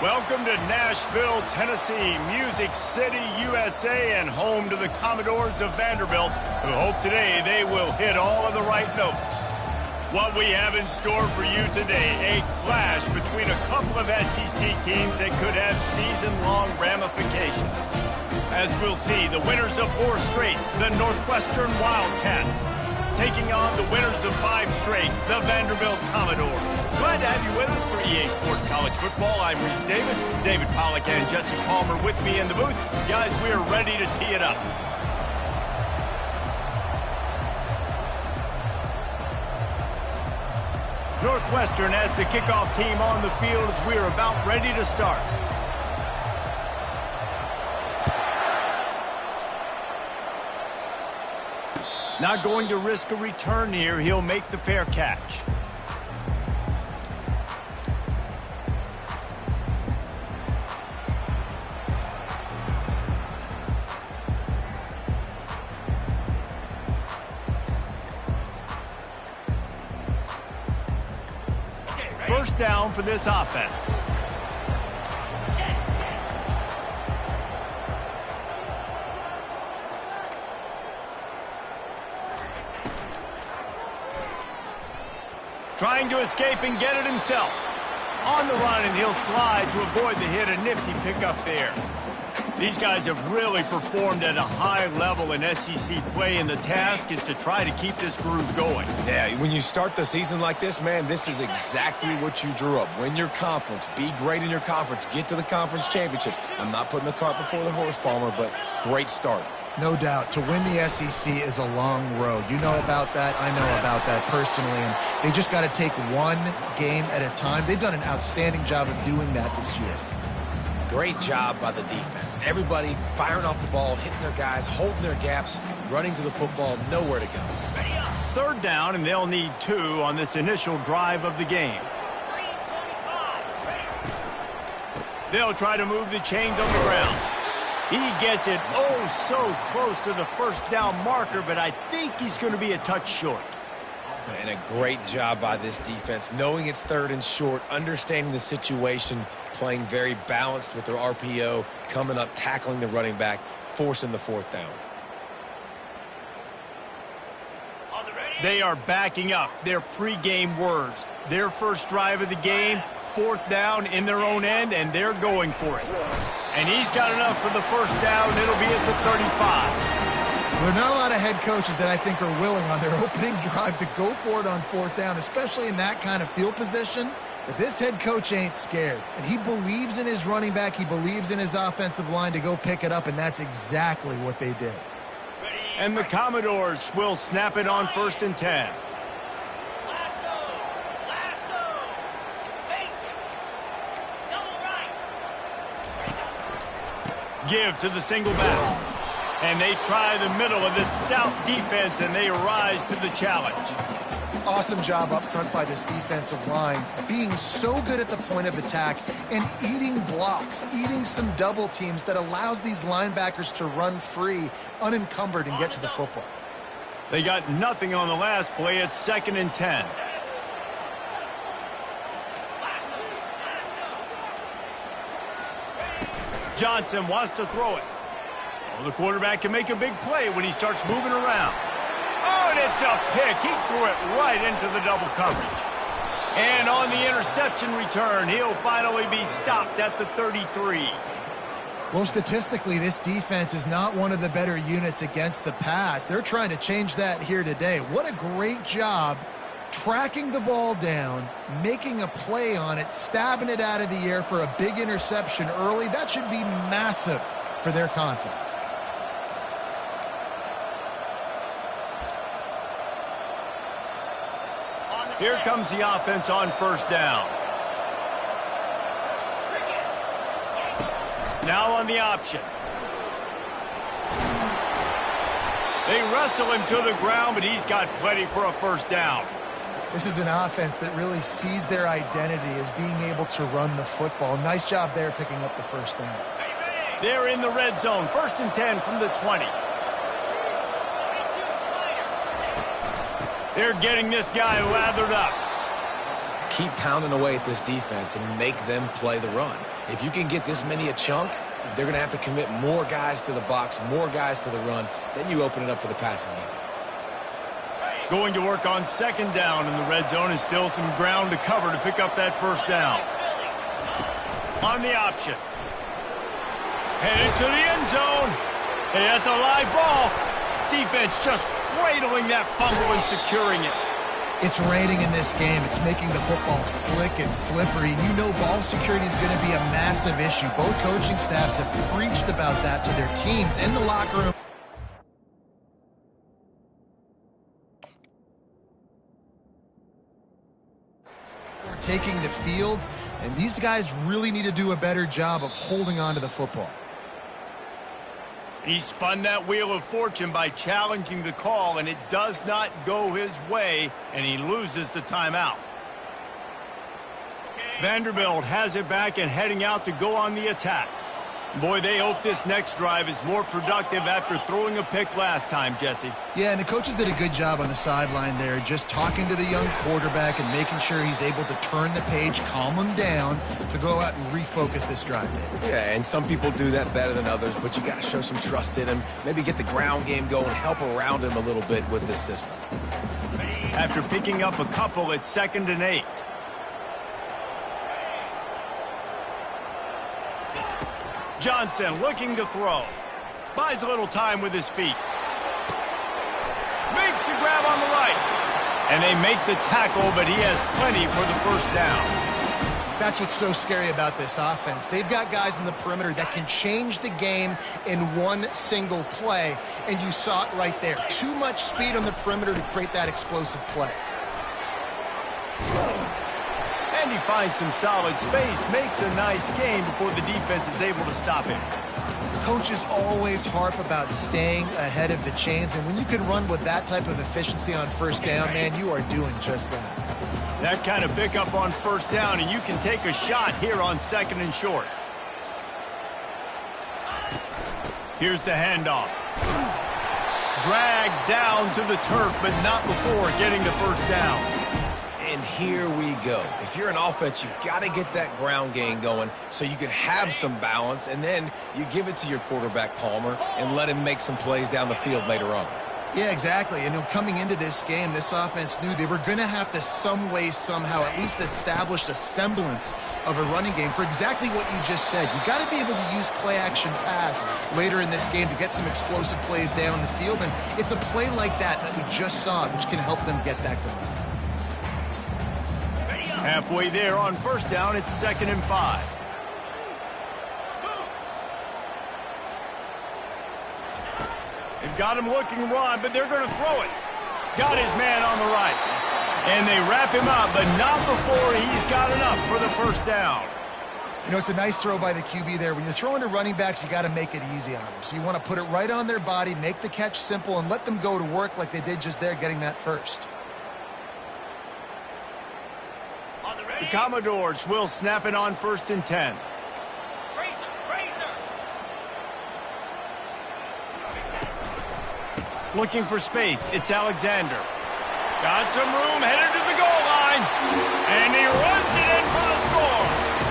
Welcome to Nashville, Tennessee, Music City, USA, and home to the Commodores of Vanderbilt, who hope today they will hit all of the right notes. What we have in store for you today, a clash between a couple of SEC teams that could have season-long ramifications. As we'll see, the winners of 4 straight, the Northwestern Wildcats, taking on the winners of 5 straight, the Vanderbilt Commodores. Glad to have you with us for EA Sports College Football. I'm Reese Davis, David Pollack and Jesse Palmer with me in the booth. Guys, we are ready to tee it up. Northwestern as the kickoff team on the field as we are about ready to start. Not going to risk a return here. He'll make the fair catch. First down for this offense. Trying to escape and get it himself. On the run, and he'll slide to avoid the hit. A nifty pickup there. These guys have really performed at a high level in SEC play, and the task is to try to keep this groove going. Yeah, when you start the season like this, man, this is exactly what you drew up. Win your conference. Be great in your conference. Get to the conference championship. I'm not putting the cart before the horse, Palmer, but great start. No doubt. To win the SEC is a long road. You know about that. I know about that personally. And they just got to take one game at a time. They've done an outstanding job of doing that this year. Great job by the defense. Everybody firing off the ball, hitting their guys, holding their gaps, running to the football, nowhere to go. Third down, and they'll need 2 on this initial drive of the game. They'll try to move the chains on the ground. He gets it oh so close to the first down marker, but I think he's going to be a touch short. And a great job by this defense, knowing it's 3rd and short, understanding the situation, playing very balanced with their RPO, coming up, tackling the running back, forcing the 4th down. They are backing up their pregame words. Their first drive of the game, 4th down in their own end, and they're going for it. And he's got enough for the first down. It'll be at the 35. There are not a lot of head coaches that I think are willing on their opening drive to go for it on 4th down, especially in that kind of field position. But this head coach ain't scared. And he believes in his running back. He believes in his offensive line to go pick it up, and that's exactly what they did. And the Commodores will snap it on 1st and 10. Give to the single back. And they try the middle of this stout defense, and they rise to the challenge. Awesome job up front by this defensive line, being so good at the point of attack and eating blocks, eating some double teams that allows these linebackers to run free, unencumbered, and get to the football. They got nothing on the last play. It's 2nd and 10. Johnson wants to throw it. Oh, the quarterback can make a big play when he starts moving around. Oh, and it's a pick. He threw it right into the double coverage. And on the interception return, he'll finally be stopped at the 33. Well, statistically, this defense is not one of the better units against the pass. They're trying to change that here today. What a great job tracking the ball down, making a play on it, stabbing it out of the air for a big interception early. That should be massive for their confidence. Here comes the offense on 1st down. Now on the option. They wrestle him to the ground, but he's got plenty for a 1st down. This is an offense that really sees their identity as being able to run the football. Nice job there picking up the 1st down. They're in the red zone. 1st and 10 from the 20. They're getting this guy lathered up. keep pounding away at this defense and make them play the run. If you can get this many a chunk, they're going to have to commit more guys to the box, more guys to the run. Then you open it up for the passing game. Going to work on second down in the red zone, and still some ground to cover to pick up that first down. On the option. Headed to the end zone. Hey, that's a live ball. Defense just cradling that fumble and securing it. It's raining in this game. It's making the football slick and slippery. You know ball security is going to be a massive issue. Both coaching staffs have preached about that to their teams in the locker room. Taking the field, and these guys really need to do a better job of holding on to the football. He spun that wheel of fortune by challenging the call, and it does not go his way, and he loses the timeout. Vanderbilt has it back and heading out to go on the attack. Boy, they hope this next drive is more productive after throwing a pick last time, Jesse. Yeah, and the coaches did a good job on the sideline there, just talking to the young quarterback and making sure he's able to turn the page, calm him down to go out and refocus this drive. Yeah, and some people do that better than others, but you got to show some trust in him, maybe get the ground game going, help around him a little bit with this system. After picking up a couple, it's 2nd and 8. Johnson looking to throw. Buys a little time with his feet. Makes the grab on the right. And they make the tackle, but he has plenty for the first down. That's what's so scary about this offense. They've got guys in the perimeter that can change the game in one single play, and you saw it right there. Too much speed on the perimeter to create that explosive play. And he finds some solid space, makes a nice gain before the defense is able to stop him. Coaches always harp about staying ahead of the chains, and when you can run with that type of efficiency on first down, man, you are doing just that. That kind of pickup on first down, and you can take a shot here on 2nd and short. Here's the handoff. Dragged down to the turf, but not before getting the first down. And here we go. If you're an offense, you got to get that ground game going so you can have some balance, and then you give it to your quarterback, Palmer, and let him make some plays down the field later on. Yeah, exactly. And coming into this game, this offense knew they were going to have to some way, somehow, at least establish a semblance of a running game for exactly what you just said. You got to be able to use play-action pass later in this game to get some explosive plays down the field, and it's a play like that that we just saw, which can help them get that going. Halfway there on first down, it's 2nd and 5. They've got him looking run, but they're going to throw it. Got his man on the right. And they wrap him up, but not before he's got enough for the first down. You know, it's a nice throw by the QB there. When you're throwing to running backs, you got to make it easy on them. So you want to put it right on their body, make the catch simple, and let them go to work like they did just there, getting that first. The Commodores will snap it on 1st and 10. Looking for space, it's Alexander. Got some room, headed to the goal line. And he runs it in for the score.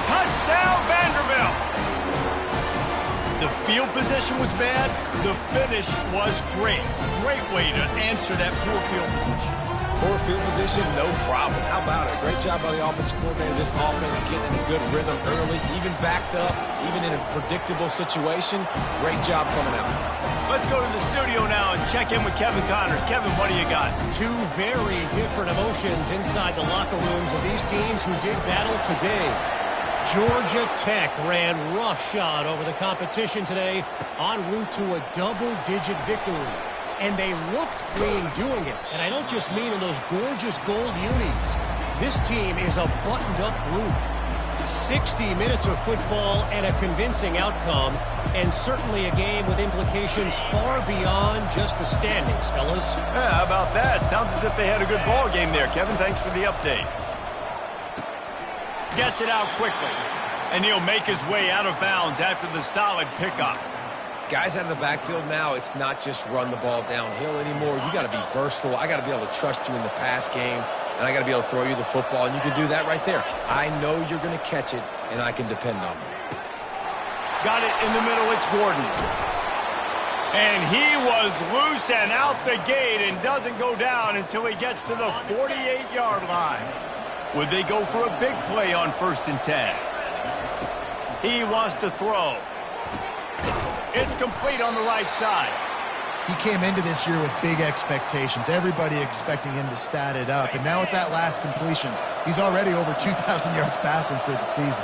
Touchdown, Vanderbilt. The field position was bad. The finish was great. Great way to answer that poor field position. Poor field position, no problem. How about it? Great job by the offensive coordinator. This offense getting in a good rhythm early, even backed up, even in a predictable situation. Great job coming out. Let's go to the studio now and check in with Kevin Connors. Kevin, what do you got? Two very different emotions inside the locker rooms of these teams who did battle today. Georgia Tech ran roughshod over the competition today en route to a double-digit victory. And they looked clean doing it. And I don't just mean in those gorgeous gold unis. This team is a buttoned-up group. 60 minutes of football and a convincing outcome, and certainly a game with implications far beyond just the standings, fellas. Yeah, how about that? Sounds as if they had a good ball game there. Kevin, thanks for the update. Gets it out quickly, and he'll make his way out of bounds after the solid pickup. Guys out of the backfield now, it's not just run the ball downhill anymore. You got to be versatile. I got to be able to trust you in the pass game. and I got to be able to throw you the football, and you can do that right there. I know you're going to catch it, and I can depend on you. Got it in the middle. It's Gordon. And he was loose and out the gate and doesn't go down until he gets to the 48-yard line. Would they go for a big play on 1st and 10? He wants to throw. It's complete on the right side. He came into this year with big expectations. Everybody expecting him to stat it up. And now with that last completion, he's already over 2,000 yards passing for the season.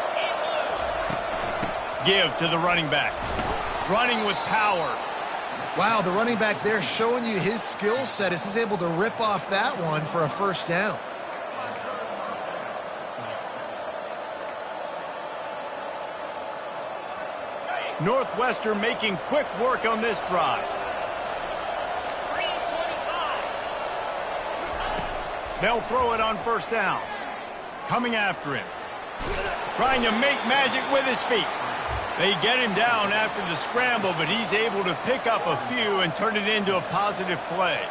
Give to the running back. Running with power. Wow, the running back there showing you his skill set as he's able to rip off that one for a 1st down. Northwestern making quick work on this drive. They'll throw it on 1st down. Coming after him. Trying to make magic with his feet. They get him down after the scramble, but he's able to pick up a few and turn it into a positive play.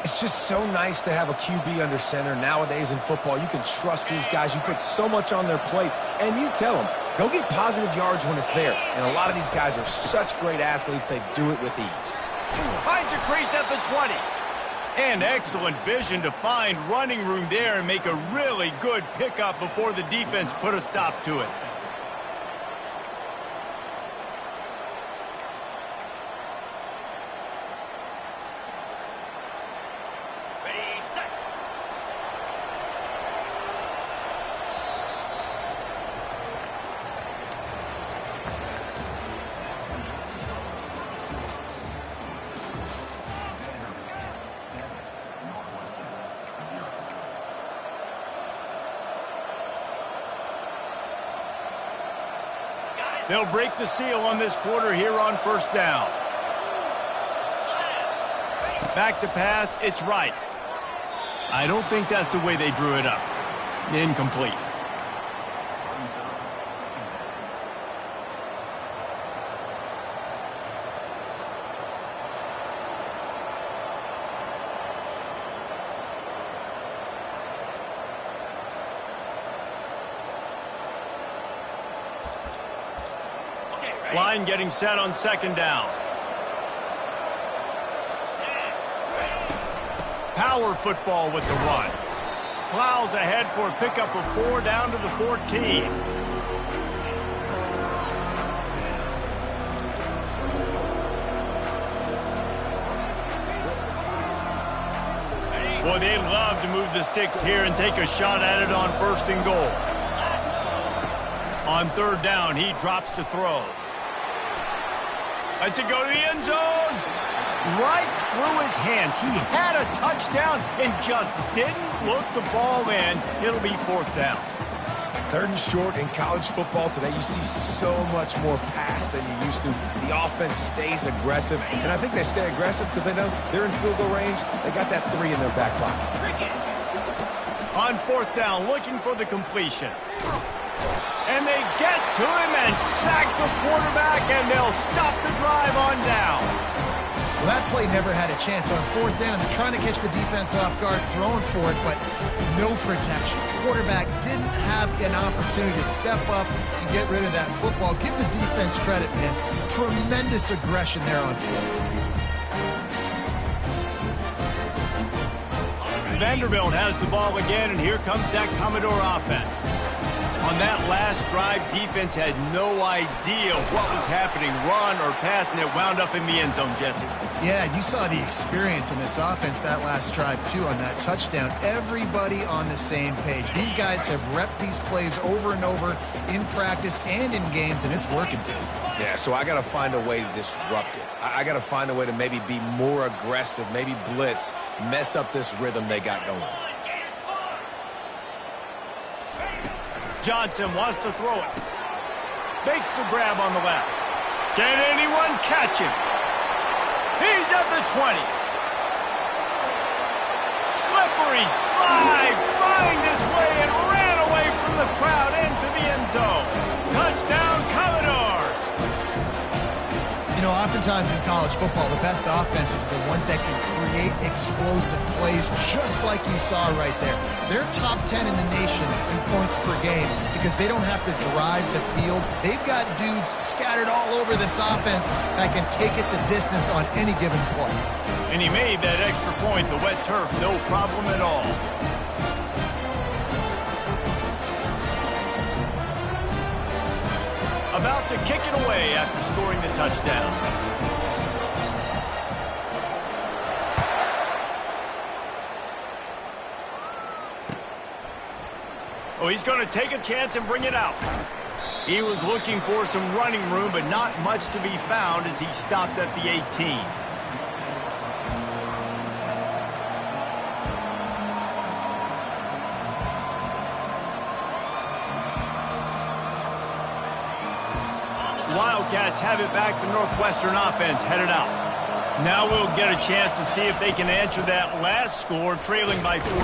It's just so nice to have a QB under center. Nowadays in football, you can trust these guys. You put so much on their plate, and you tell them, go get positive yards when it's there. And a lot of these guys are such great athletes, they do it with ease. Finds a crease at the 20. And excellent vision to find running room there and make a really good pickup before the defense put a stop to it. They'll break the seal on this quarter here on 1st down. Back to pass, it's right. I don't think that's the way they drew it up. Incomplete. Line getting set on 2nd down. Power football with the run. Plows ahead for a pickup of 4 down to the 14. Boy, they'd love to move the sticks here and take a shot at it on 1st and goal. On 3rd down, he drops to throw. Lets it go to the end zone. Right through his hands. He had a touchdown and just didn't look the ball in. It'll be 4th down. 3rd and short in college football today, you see so much more pass than you used to. The offense stays aggressive, and I think they stay aggressive because they know they're in field goal range. They got that 3 in their back pocket. On 4th down, looking for the completion. And they get to him and sack the quarterback, and they'll stop the drive on down. Well, that play never had a chance. On 4th down, they're trying to catch the defense off guard, throwing for it, but no protection. Quarterback didn't have an opportunity to step up and get rid of that football. Give the defense credit, man. Tremendous aggression there on 4th. Vanderbilt has the ball again, and here comes that Commodore offense. On that last drive, defense had no idea what was happening, run or pass, and it wound up in the end zone, Jesse. Yeah, you saw the experience in this offense that last drive, too, on that touchdown. Everybody on the same page. These guys have repped these plays over and over in practice and in games, and it's working. Yeah, so I got to find a way to disrupt it. I got to find a way to maybe be more aggressive, maybe blitz, mess up this rhythm they got going. Johnson wants to throw it. Makes the grab on the left. Can anyone catch him? He's at the 20. Slippery slide, find his way and ran away from the crowd into the end zone. Touchdown, Commodores. You know, oftentimes in college football, the best offenses are the ones that can create explosive plays, just like you saw right there. They're top 10 in the nation in points per game because they don't have to drive the field. They've got dudes scattered all over this offense that can take it the distance on any given play. And he made that extra point, the wet turf, no problem at all. About to kick it away after scoring the touchdown. Oh, he's going to take a chance and bring it out. He was looking for some running room, but not much to be found as he stopped at the 18. Wildcats have it back. The Northwestern offense headed out. Now we'll get a chance to see if they can answer that last score, trailing by 14,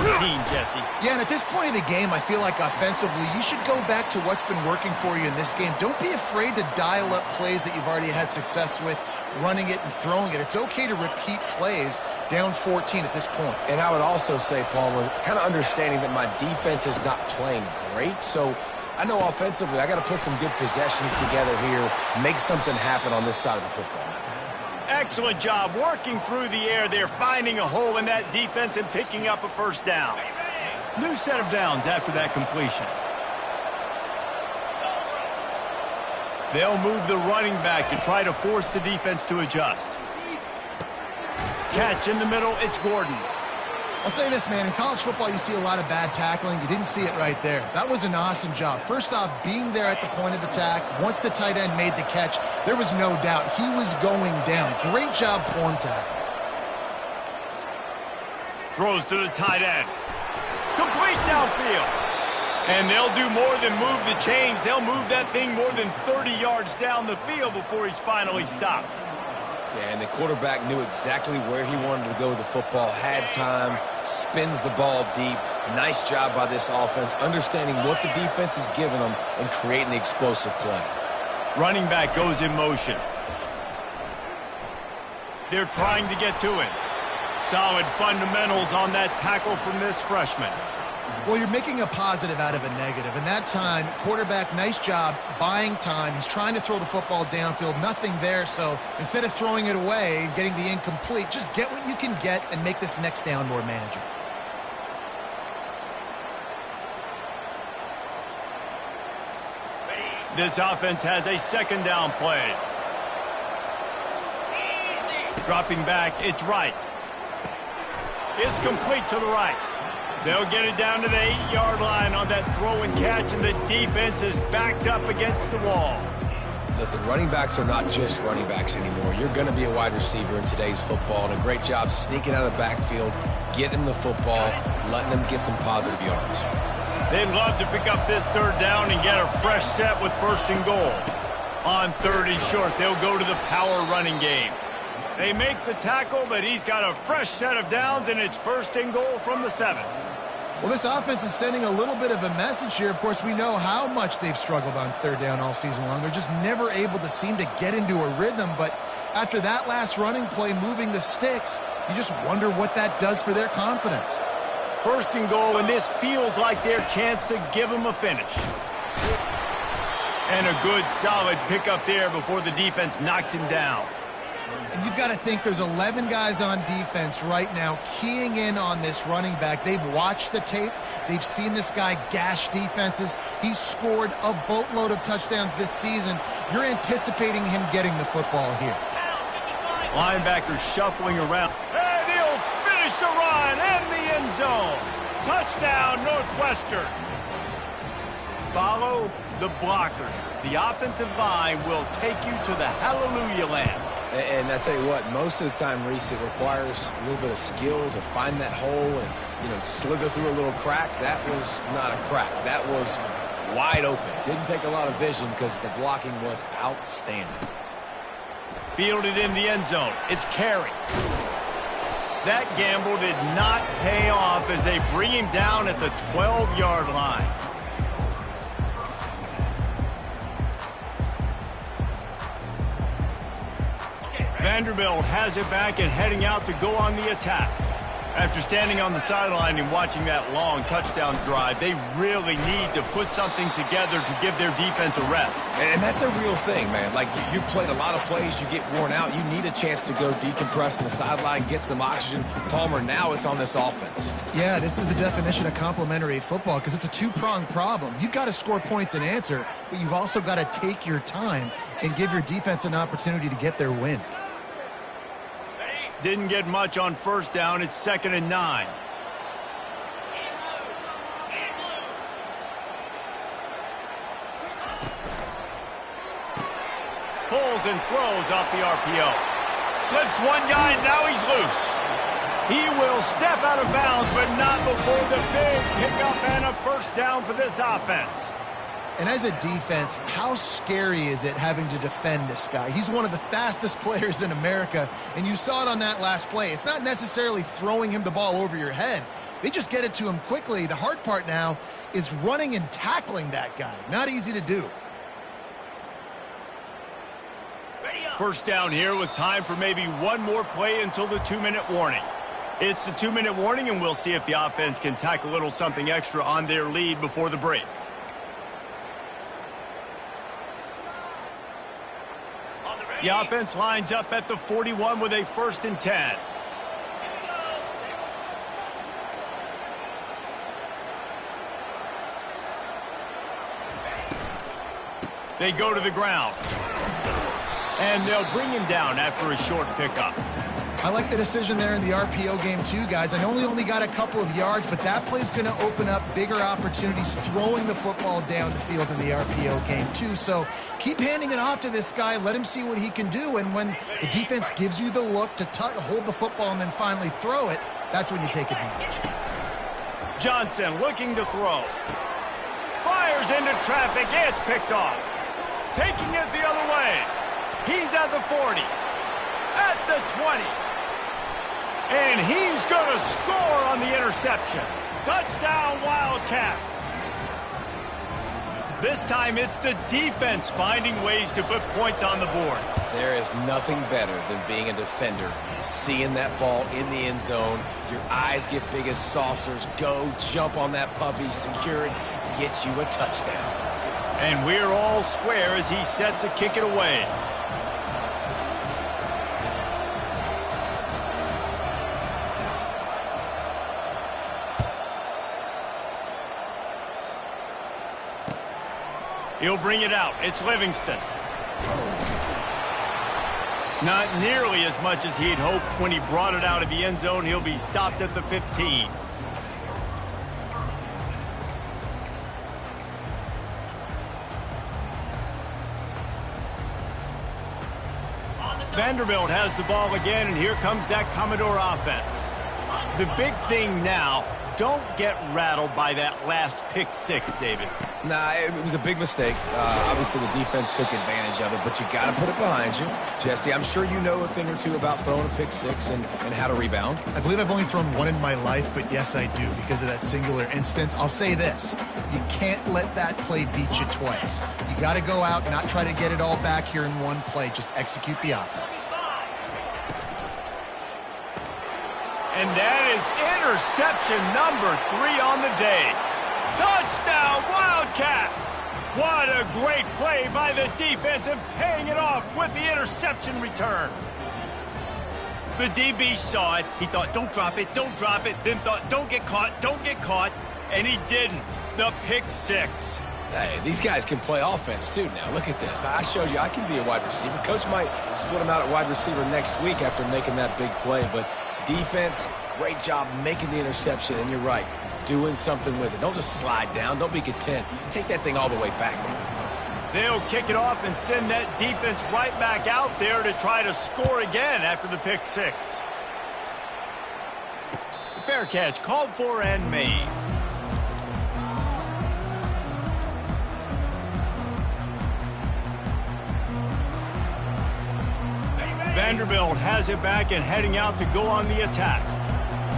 Jesse. Yeah, and at this point of the game, I feel like offensively, you should go back to what's been working for you in this game. Don't be afraid to dial up plays that you've already had success with, running it and throwing it. It's okay to repeat plays down 14 at this point. And I would also say, Palmer, kind of understanding that my defense is not playing great, so I know offensively I got to put some good possessions together here, make something happen on this side of the football. Excellent job working through the air there, finding a hole in that defense and picking up a first down. New set of downs after that completion. They'll move the running back to try to force the defense to adjust. Catch in the middle, it's Gordon. I'll say this, man, in college football you see a lot of bad tackling. You didn't see it right there. That was an awesome job. First off, being there at the point of attack. Once the tight end made the catch, there was no doubt he was going down. Great job form tackle. Throws to the tight end. Complete downfield. And they'll do more than move the chains. They'll move that thing more than 30 yards down the field before he's finally stopped. Yeah, and the quarterback knew exactly where he wanted to go with the football, had time, spins the ball deep. Nice job by this offense, understanding what the defense is giving them and creating the explosive play. Running back goes in motion. They're trying to get to it. Solid fundamentals on that tackle from this freshman. Well, you're making a positive out of a negative. And that time, quarterback, nice job buying time. He's trying to throw the football downfield. Nothing there. So instead of throwing it away and getting the incomplete, just get what you can get and make this next down more manageable. This offense has a second down play. Dropping back, it's right. It's complete to the right. They'll get it down to the 8-yard line on that throw and catch, and the defense is backed up against the wall. Listen, running backs are not just running backs anymore. You're going to be a wide receiver in today's football, and a great job sneaking out of the backfield, getting the football, letting them get some positive yards. They'd love to pick up this third down and get a fresh set with first and goal. On third and short, they'll go to the power running game. They make the tackle, but he's got a fresh set of downs, and it's first and goal from the 7. Well, this offense is sending a little bit of a message here. Of course, we know how much they've struggled on third down all season long. They're just never able to seem to get into a rhythm. But after that last running play, moving the sticks, you just wonder what that does for their confidence. First and goal, and this feels like their chance to give them a finish. And a good, solid pickup there before the defense knocks him down. And you've got to think there's 11 guys on defense right now keying in on this running back. They've watched the tape. They've seen this guy gash defenses. He's scored a boatload of touchdowns this season. You're anticipating him getting the football here. Linebackers shuffling around. And he'll finish the run and the end zone. Touchdown, Northwestern. Follow the blockers. The offensive line will take you to the hallelujah land. And I tell you what, most of the time, Reese, it requires a little bit of skill to find that hole and, slither through a little crack. That was not a crack. That was wide open. Didn't take a lot of vision because the blocking was outstanding. Fielded in the end zone. It's Carey. That gamble did not pay off as they bring him down at the 12-yard line. Vanderbilt has it back and heading out to go on the attack. After standing on the sideline and watching that long touchdown drive, they really need to put something together to give their defense a rest. And that's a real thing, man. Like, you played a lot of plays, you get worn out. You need a chance to go decompress on the sideline, get some oxygen. Palmer, now it's on this offense. Yeah, this is the definition of complementary football because it's a two-pronged problem. You've got to score points and answer, but you've also got to take your time and give your defense an opportunity to get their win. Didn't get much on first down. It's 2nd and 9. Pulls and throws off the RPO. Slips one guy, and now he's loose. He will step out of bounds, but not before the big pickup and a first down for this offense. And as a defense, how scary is it having to defend this guy? He's one of the fastest players in America, and you saw it on that last play. It's not necessarily throwing him the ball over your head. They just get it to him quickly. The hard part now is running and tackling that guy. Not easy to do. First down here with time for maybe one more play until the 2-minute warning. It's the 2-minute warning, and we'll see if the offense can tack a little something extra on their lead before the break. The offense lines up at the 41 with a 1st and 10. They go to the ground. And they'll bring him down after a short pickup. I like the decision there in the RPO game too, guys. I know he only got a couple of yards, but that play's going to open up bigger opportunities throwing the football down the field in the RPO game too. So keep handing it off to this guy. Let him see what he can do. And when the defense gives you the look to hold the football and then finally throw it, that's when you take advantage. Johnson looking to throw. Fires into traffic. It's picked off. Taking it the other way. He's at the 40. At the 20. And he's going to score on the interception. Touchdown, Wildcats. This time it's the defense finding ways to put points on the board. There is nothing better than being a defender, seeing that ball in the end zone. Your eyes get big as saucers. Go, jump on that puppy, secure it, get you a touchdown. And we're all square as he's set to kick it away. He'll bring it out. It's Livingston. Not nearly as much as he'd hoped when he brought it out of the end zone. He'll be stopped at the 15. Vanderbilt has the ball again, and here comes that Commodore offense. The big thing now, don't get rattled by that last pick six, David. Nah, it was a big mistake. Obviously, the defense took advantage of it, but you got to put it behind you. Jesse, I'm sure you know a thing or two about throwing a pick six and how to rebound. I believe I've only thrown one in my life, but yes, I do because of that singular instance. I'll say this. You can't let that play beat you twice. You got to go out and not try to get it all back here in one play. Just execute the offense. And that is interception number 3 on the day. Touchdown, Wildcats! What a great play by the defense and paying it off with the interception return. The DB saw it. He thought, don't drop it, don't drop it. Then thought, don't get caught, and he didn't. The pick six. Hey, these guys can play offense, too. Now, look at this. I showed you I can be a wide receiver. Coach might split him out at wide receiver next week after making that big play, but defense, great job making the interception, and you're right, doing something with it. Don't just slide down. Don't be content. Take that thing all the way back. They'll kick it off and send that defense right back out there to try to score again after the pick six. Fair catch called for and made. Vanderbilt has it back and heading out to go on the attack.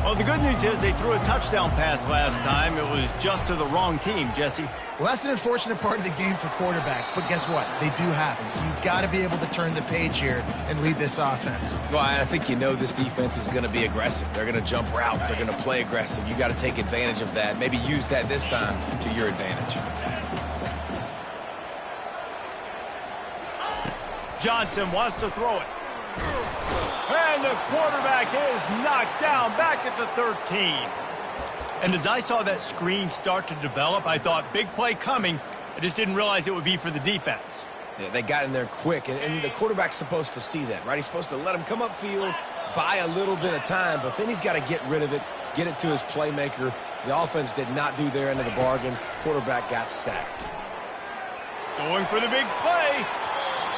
Well, the good news is they threw a touchdown pass last time. It was just to the wrong team, Jesse. Well, that's an unfortunate part of the game for quarterbacks, but guess what? They do happen. So you've got to be able to turn the page here and lead this offense. Well, I think this defense is going to be aggressive. They're going to jump routes. They're going to play aggressive. You got to take advantage of that. Maybe use that this time to your advantage. Johnson wants to throw it. And the quarterback is knocked down back at the 13. And as I saw that screen start to develop, I thought, big play coming. I just didn't realize it would be for the defense. Yeah, they got in there quick, and the quarterback's supposed to see that, right? He's supposed to let him come upfield, buy a little bit of time, but then he's got to get rid of it, get it to his playmaker. The offense did not do their end of the bargain. Quarterback got sacked. Going for the big play.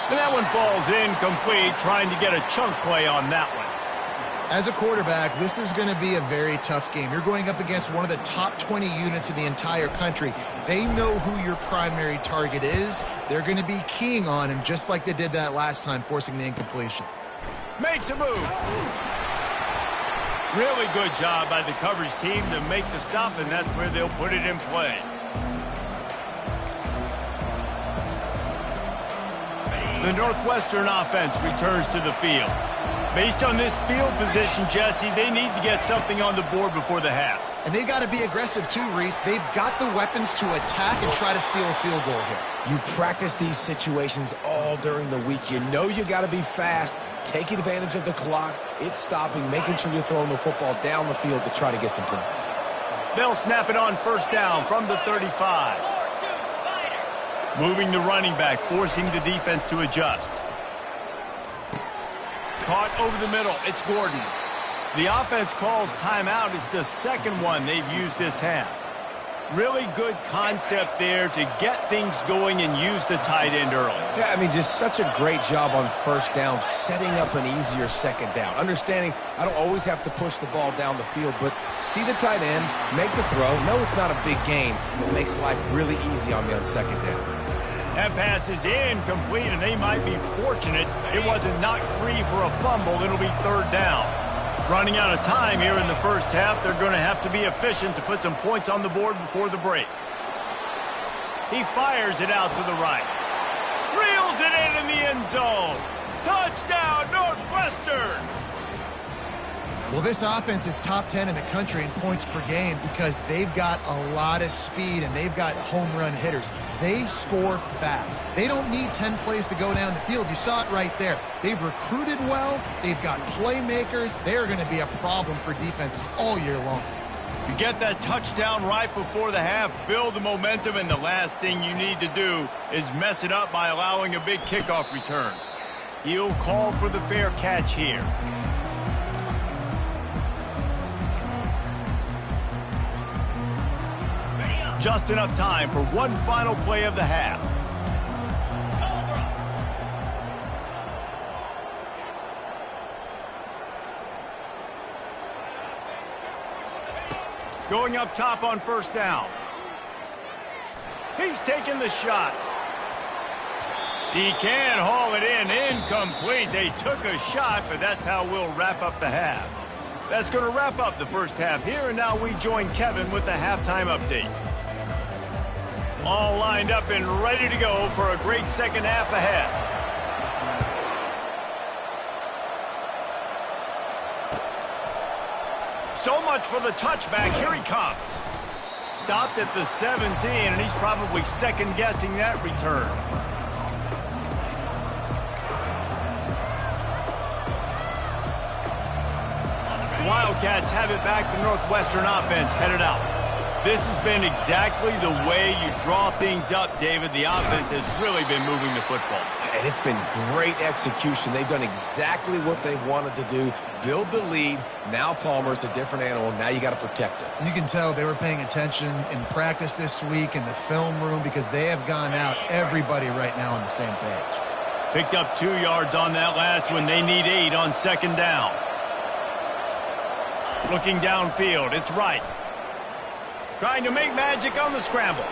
And that one falls incomplete, trying to get a chunk play on that one. As a quarterback, this is going to be a very tough game. You're going up against one of the top 20 units in the entire country. They know who your primary target is. They're going to be keying on him just like they did that last time, forcing the incompletion. Makes a move. Really good job by the coverage team to make the stop, and that's where they'll put it in play. The Northwestern offense returns to the field. Based on this field position, Jesse, they need to get something on the board before the half. And they've got to be aggressive too, Reese. They've got the weapons to attack and try to steal a field goal here. You practice these situations all during the week. You know you got to be fast, take advantage of the clock. It's stopping, making sure you're throwing the football down the field to try to get some points. They'll snap it on first down from the 35. Moving the running back, forcing the defense to adjust. Caught over the middle. It's Gordon. The offense calls timeout. It's the second one they've used this half. Really good concept there to get things going and use the tight end early. Yeah, I mean, just such a great job on first down, setting up an easier second down. Understanding I don't always have to push the ball down the field, but see the tight end, make the throw. No, it's not a big gain, but makes life really easy on me on second down. That pass is incomplete, and they might be fortunate it wasn't knocked free for a fumble. It'll be third down. Running out of time here in the first half, they're going to have to be efficient to put some points on the board before the break. He fires it out to the right. Reels it in the end zone. Touchdown, Northwestern! Well, this offense is top 10 in the country in points per game because they've got a lot of speed and they've got home run hitters. They score fast. They don't need 10 plays to go down the field. You saw it right there. They've recruited well. They've got playmakers. They're going to be a problem for defenses all year long. You get that touchdown right before the half, build the momentum, and the last thing you need to do is mess it up by allowing a big kickoff return. He'll call for the fair catch here. Just enough time for one final play of the half. Going up top on first down. He's taking the shot. He can haul it in. Incomplete. They took a shot, but that's how we'll wrap up the half. That's going to wrap up the first half here, and now we join Kevin with the halftime update. All lined up and ready to go for a great second half ahead. So much for the touchback. Here he comes. Stopped at the 17, and he's probably second-guessing that return. The Wildcats have it back. The Northwestern offense headed out. This has been exactly the way you draw things up, David. The offense has really been moving the football. And it's been great execution. They've done exactly what they've wanted to do. Build the lead. Now Palmer's a different animal. Now you got to protect it. You can tell they were paying attention in practice this week in the film room because they have gone out, everybody right now on the same page. Picked up 2 yards on that last one. They need 8 on second down. Looking downfield. It's right. Trying to make magic on the scramble.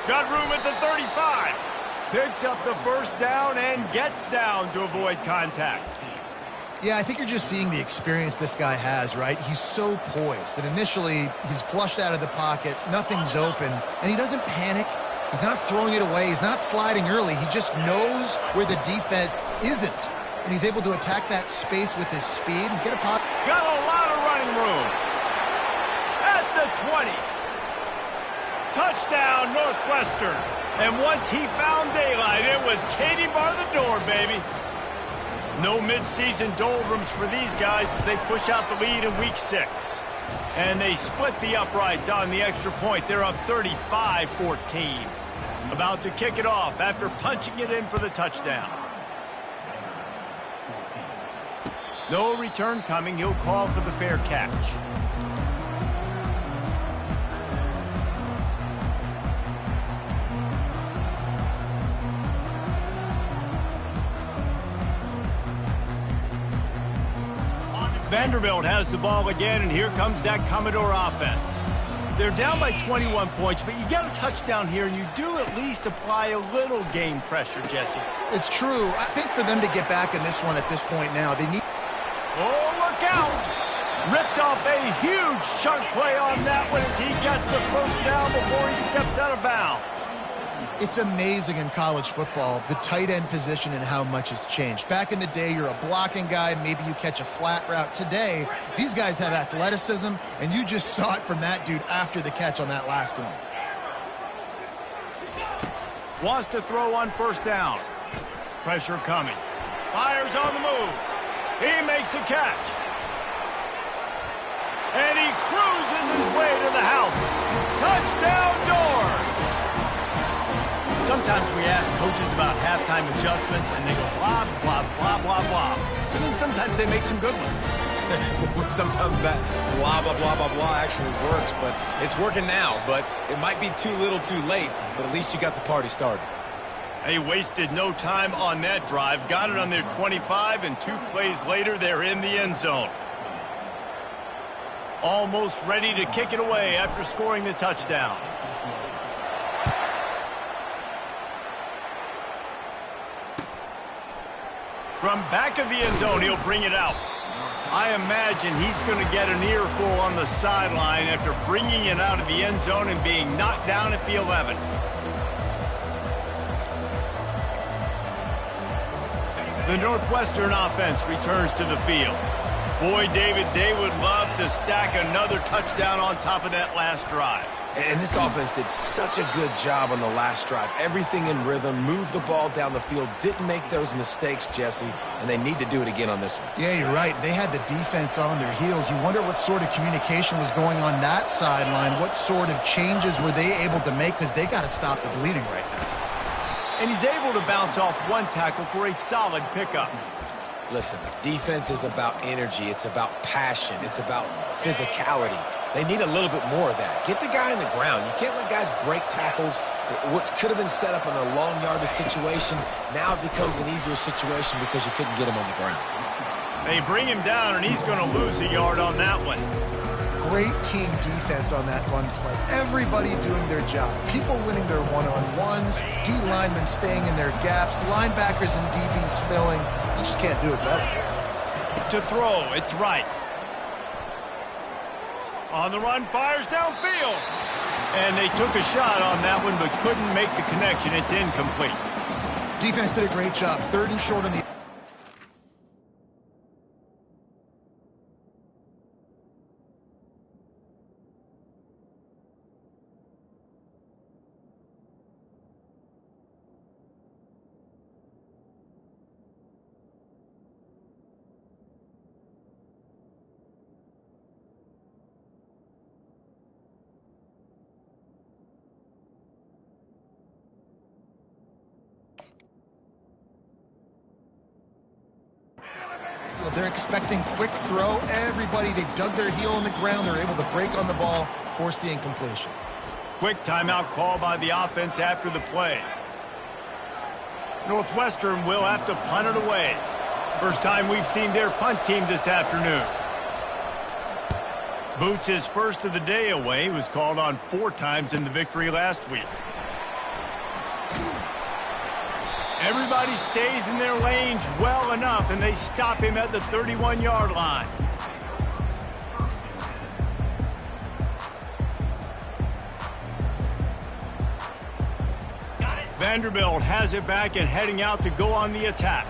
Got room at the 35. Picks up the first down and gets down to avoid contact. Yeah, I think you're just seeing the experience this guy has, right? He's so poised that initially he's flushed out of the pocket, nothing's open, and he doesn't panic. He's not throwing it away. He's not sliding early. He just knows where the defense isn't, and he's able to attack that space with his speed and get a pop. Got a lot of running room. At the 20. Touchdown, Northwestern. And once he found daylight, it was Katie bar the door, baby. No midseason doldrums for these guys as they push out the lead in week 6. And they split the uprights on the extra point. They're up 35-14. About to kick it off after punching it in for the touchdown. No return coming. He'll call for the fair catch. Vanderbilt has the ball again, and here comes that Commodore offense. They're down by 21 points, but you get a touchdown here, and you do at least apply a little game pressure, Jesse. It's true. I think for them to get back in this one at this point now, they need... Oh, look out! Ripped off a huge chunk play on that one as he gets the first down before he steps out of bounds. It's amazing in college football, the tight end position and how much has changed. Back in the day, you're a blocking guy, maybe you catch a flat route. Today, these guys have athleticism, and you just saw it from that dude after the catch on that last one. Wants to throw on first down. Pressure coming. Fires on the move. He makes a catch. And he cruises his way to the house. Touchdown Doors! Sometimes we ask coaches about halftime adjustments, and they go blah, blah, blah, blah, blah. And then sometimes they make some good ones. Sometimes that blah, blah, blah, blah, blah actually works, but it's working now. But it might be too little too late, but at least you got the party started. They wasted no time on that drive. Got it on their 25, and 2 plays later, they're in the end zone. Almost ready to kick it away after scoring the touchdown. From back of the end zone, he'll bring it out. I imagine he's going to get an earful on the sideline after bringing it out of the end zone and being knocked down at the 11. The Northwestern offense returns to the field. Boy, David, they would love to stack another touchdown on top of that last drive. And this offense did such a good job on the last drive. Everything in rhythm, moved the ball down the field, didn't make those mistakes, Jesse, and they need to do it again on this one. Yeah, you're right. They had the defense on their heels. You wonder what sort of communication was going on that sideline. What sort of changes were they able to make, because they got to stop the bleeding right now. And he's able to bounce off one tackle for a solid pickup. Listen, defense is about energy. It's about passion. It's about physicality. They need a little bit more of that. Get the guy on the ground. You can't let guys break tackles. What could have been set up in a long yardage situation, now it becomes an easier situation because you couldn't get him on the ground. They bring him down, and he's going to lose a yard on that one. Great team defense on that run play. Everybody doing their job. People winning their one-on-ones, D linemen staying in their gaps, linebackers and DBs filling. You just can't do it better. To throw, it's right. On the run, fires downfield. And they took a shot on that one, but couldn't make the connection. It's incomplete. Defense did a great job. 3rd and short on the... They're expecting quick throw. Everybody, they dug their heel in the ground. They're able to break on the ball, force the incompletion. Quick timeout call by the offense after the play. Northwestern will have to punt it away. First time we've seen their punt team this afternoon. Boots his first of the day away. He was called on 4 times in the victory last week. Everybody stays in their lanes well enough, and they stop him at the 31-yard line. Vanderbilt has it back and heading out to go on the attack.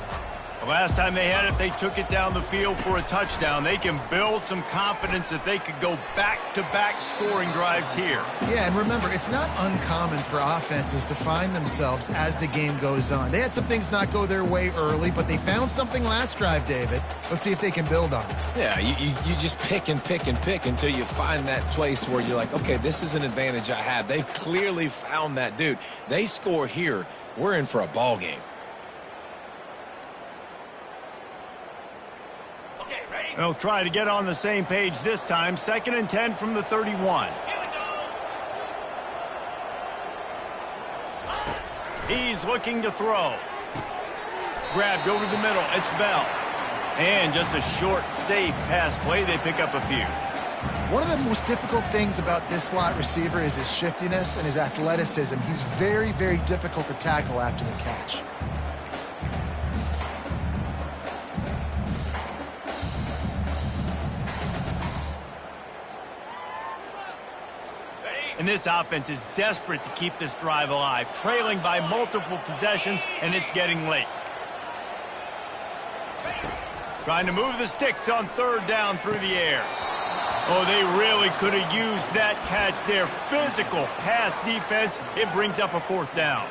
The last time they had it, they took it down the field for a touchdown. They can build some confidence that they could go back-to-back scoring drives here. Yeah, and remember, it's not uncommon for offenses to find themselves as the game goes on. They had some things not go their way early, but they found something last drive, David. Let's see if they can build on it. Yeah, you just pick and pick and pick until you find that place where you're like, okay, this is an advantage I have. They clearly found that dude. They score here, we're in for a ball game. They'll try to get on the same page this time. 2nd and 10 from the 31. He's looking to throw. Grabbed over the middle. It's Bell. And just a short, safe pass play. They pick up a few. One of the most difficult things about this slot receiver is his shiftiness and his athleticism. He's very, very difficult to tackle after the catch. And this offense is desperate to keep this drive alive, trailing by multiple possessions, and it's getting late. Trying to move the sticks on 3rd down through the air. Oh, they really could have used that catch there. Physical pass defense. It brings up a 4th down.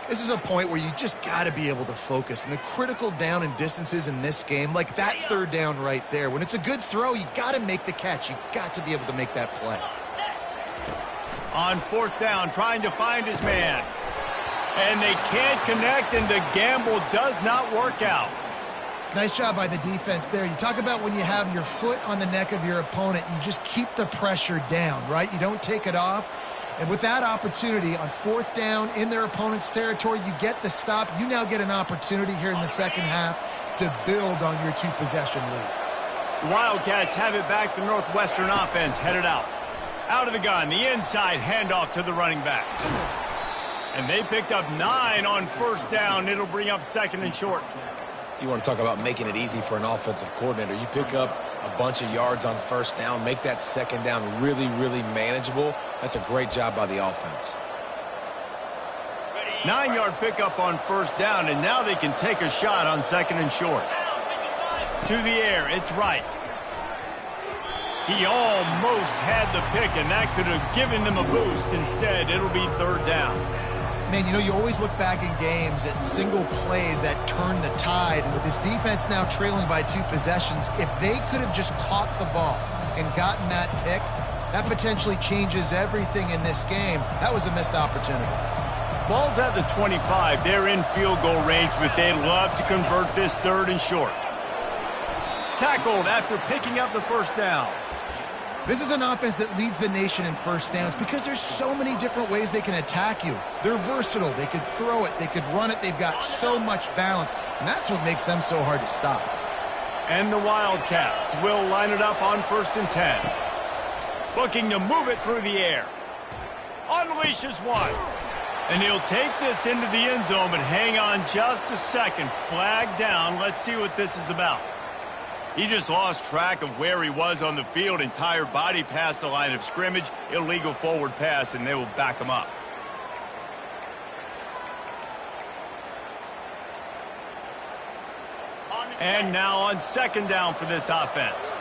This is a point where you just got to be able to focus. And the critical down and distances in this game, like that 3rd down right there, when it's a good throw, you got to make the catch. You got to be able to make that play. On 4th down, trying to find his man. And they can't connect, and the gamble does not work out. Nice job by the defense there. You talk about when you have your foot on the neck of your opponent, you just keep the pressure down, right? You don't take it off. And with that opportunity on 4th down in their opponent's territory, you get the stop. You now get an opportunity here in the second half to build on your 2-possession lead. Wildcats have it back. The Northwestern offense headed out. Out of the gun, the inside handoff to the running back. And they picked up 9 on 1st down. It'll bring up 2nd and short. You want to talk about making it easy for an offensive coordinator. You pick up a bunch of yards on 1st down, make that 2nd down really, really manageable. That's a great job by the offense. 9-yard pickup on 1st down, and now they can take a shot on 2nd and short. To the air, it's Wright. He almost had the pick, and that could have given them a boost. Instead, it'll be 3rd down. Man, you know, you always look back in games at single plays that turn the tide. And with this defense now trailing by 2 possessions, if they could have just caught the ball and gotten that pick, that potentially changes everything in this game. That was a missed opportunity. Ball's at the 25. They're in field goal range, but they'd love to convert this 3rd and short. Tackled after picking up the 1st down. This is an offense that leads the nation in 1st downs because there's so many different ways they can attack you. They're versatile. They could throw it. They could run it. They've got so much balance, and that's what makes them so hard to stop. And the Wildcats will line it up on 1st and 10. Looking to move it through the air. Unleashes one. And he'll take this into the end zone, but hang on just a second. Flag down. Let's see what this is about. He just lost track of where he was on the field. Entire body past the line of scrimmage. Illegal forward pass, and they will back him up. And now on 2nd down for this offense.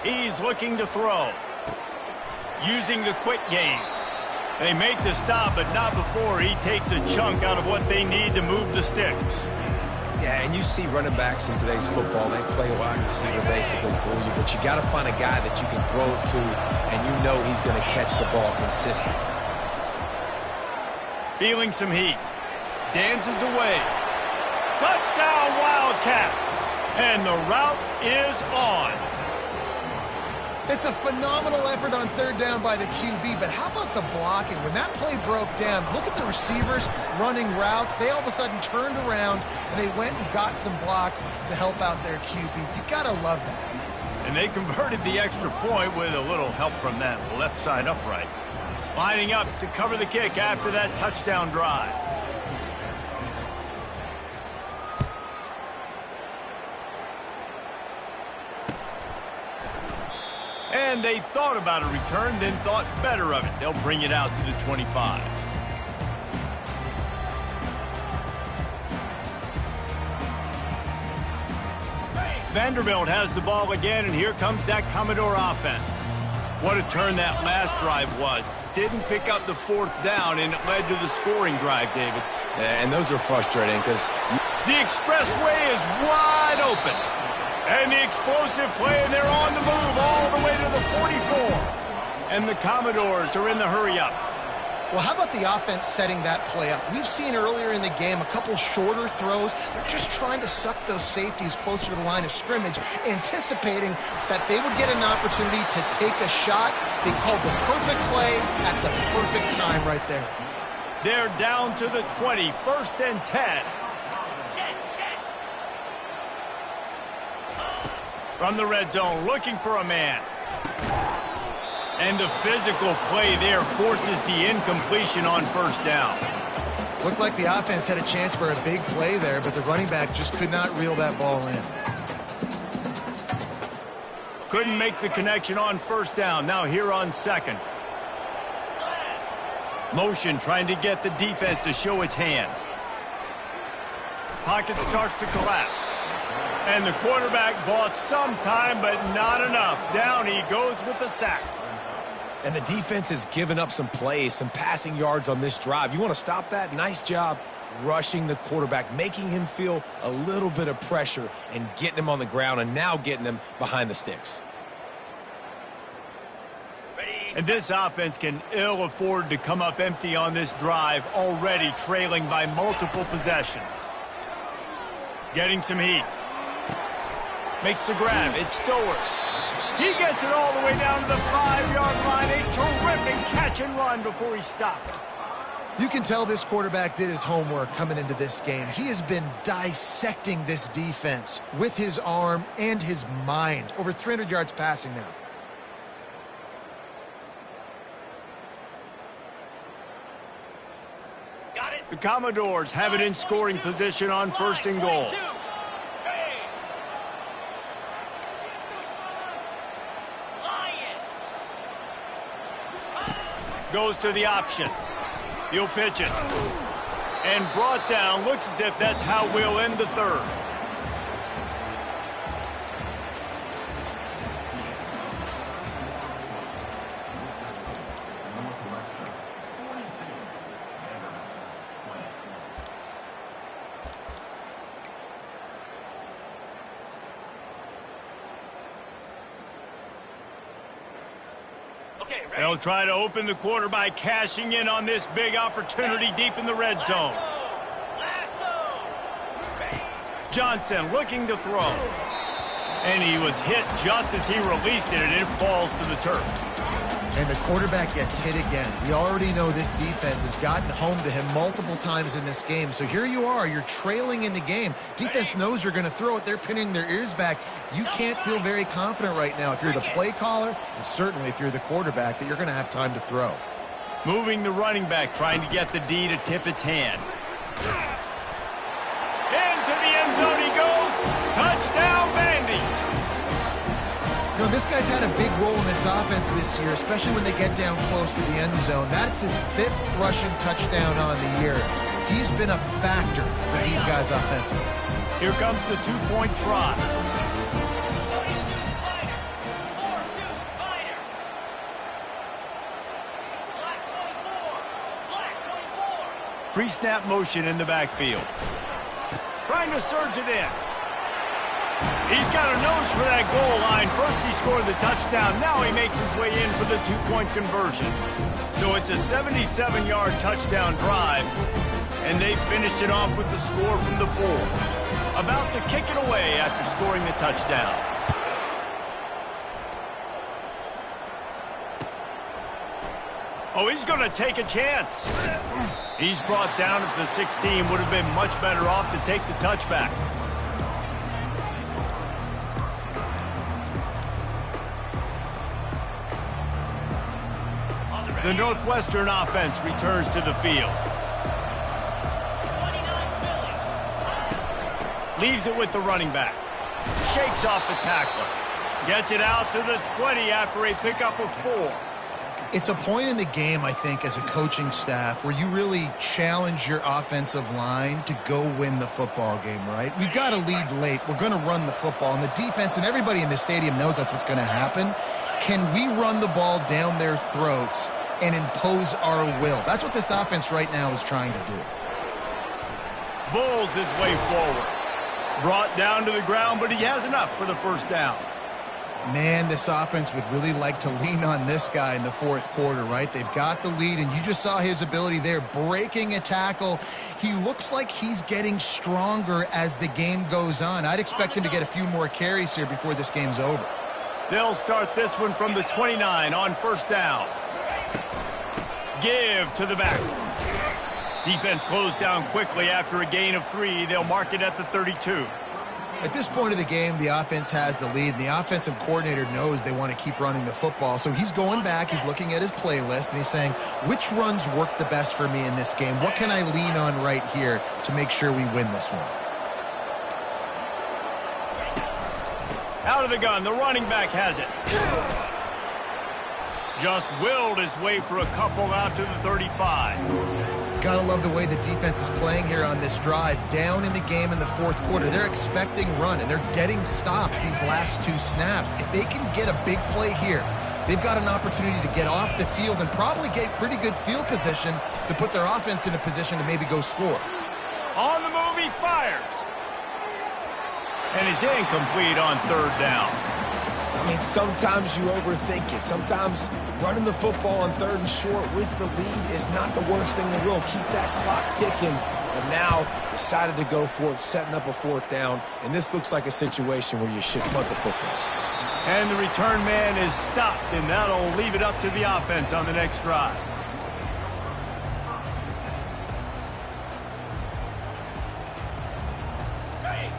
He's looking to throw. Using the quick game. They make the stop, but not before he takes a chunk out of what they need to move the sticks. Yeah, and you see running backs in today's football, they play a wide receiver basically for you, but you got to find a guy that you can throw it to, and you know he's going to catch the ball consistently. Feeling some heat. Dances away. Touchdown, Wildcats! And the route is on. It's a phenomenal effort on 3rd down by the QB, but how about the blocking? When that play broke down, look at the receivers running routes. They all of a sudden turned around, and they went and got some blocks to help out their QB. You got to love that. And they converted the extra point with a little help from that left side upright. Lining up to cover the kick after that touchdown drive. And they thought about a return, then thought better of it. They'll bring it out to the 25. Vanderbilt has the ball again, and here comes that Commodore offense. What a turn that last drive was. Didn't pick up the fourth down, and it led to the scoring drive, David. Yeah, and those are frustrating because the expressway is wide open. And the explosive play, and they're on the move all the way to the 44. And the Commodores are in the hurry-up. Well, how about the offense setting that play up? We've seen earlier in the game a couple shorter throws. They're just trying to suck those safeties closer to the line of scrimmage, anticipating that they would get an opportunity to take a shot. They called the perfect play at the perfect time right there. They're down to the 20, 1st and 10. From the red zone, looking for a man. And the physical play there forces the incompletion on 1st down. Looked like the offense had a chance for a big play there, but the running back just could not reel that ball in. Couldn't make the connection on 1st down. Now here on 2nd. Motion trying to get the defense to show its hand. Pocket starts to collapse. And the quarterback bought some time, but not enough. Down he goes with the sack. And the defense has given up some plays, some passing yards on this drive. You want to stop that? Nice job rushing the quarterback, making him feel a little bit of pressure and getting him on the ground and now getting him behind the sticks. And this offense can ill afford to come up empty on this drive, already trailing by multiple possessions. Getting some heat. Makes the grab. It's Stowers. He gets it all the way down to the 5-yard line. A terrific catch and run before he stopped. You can tell this quarterback did his homework coming into this game. He has been dissecting this defense with his arm and his mind. Over 300 yards passing now. The Commodores have it in scoring position on 1st and goal. Goes to the option. He'll pitch it. And brought down. Looks as if that's how we'll end the 3rd. They'll try to open the quarter by cashing in on this big opportunity deep in the red zone. Johnson looking to throw. And he was hit just as he released it, and it falls to the turf. And the quarterback gets hit again. We already know this defense has gotten home to him multiple times in this game. So here you are. You're trailing in the game. Defense knows you're going to throw it. They're pinning their ears back. You can't feel very confident right now if you're the play caller, and certainly if you're the quarterback, that you're going to have time to throw. Moving the running back, trying to get the D to tip its hand. Into the end zone he goes. Touchdown, Vandy. You know, this guy's had a big role in this offense this year, especially when they get down close to the end zone. That's his 5th rushing touchdown on the year. He's been a factor for these guys offensively. Here comes the 2-point try. Pre-snap motion in the backfield. Trying to surge it in. He's got a nose for that goal line. First he scored the touchdown. Now he makes his way in for the 2-point conversion. So it's a 77-yard touchdown drive. And they finished it off with the score from the 4. About to kick it away after scoring the touchdown. Oh, he's going to take a chance. He's brought down at the 16. Would have been much better off to take the touchback. The Northwestern offense returns to the field. Leaves it with the running back. Shakes off the tackler. Gets it out to the 20 after a pickup of 4. It's a point in the game, I think, as a coaching staff where you really challenge your offensive line to go win the football game, right? We've got to lead late. We're going to run the football. And the defense and everybody in the stadium knows that's what's going to happen. Can we run the ball down their throats and impose our will? That's what this offense right now is trying to do. Bulls his way forward. Brought down to the ground, but he has enough for the first down. Man, this offense would really like to lean on this guy in the fourth quarter, right? They've got the lead, and you just saw his ability there, breaking a tackle. He looks like he's getting stronger as the game goes on. I'd expect him to get a few more carries here before this game's over. They'll start this one from the 29 on first down. Give to the back. Defense closed down quickly after a gain of 3. They'll mark it at the 32. At this point of the game, the offense has the lead, and the offensive coordinator knows they want to keep running the football. So he's going back, he's looking at his playlist, and he's saying, which runs work the best for me in this game? What can I lean on right here to make sure we win this one? Out of the gun, the running back has it. Just willed his way for a couple out to the 35. Gotta love the way the defense is playing here on this drive. Down in the game in the fourth quarter. They're expecting run, and they're getting stops these last 2 snaps. If they can get a big play here, they've got an opportunity to get off the field and probably get pretty good field position to put their offense in a position to maybe go score. On the move, he fires. And it's incomplete on third down. I mean, sometimes you overthink it. Sometimes running the football on third and short with the lead is not the worst thing in the world. Keep that clock ticking. But now decided to go for it, setting up a fourth down. And this looks like a situation where you should punt the football. And the return man is stopped, and that'll leave it up to the offense on the next drive.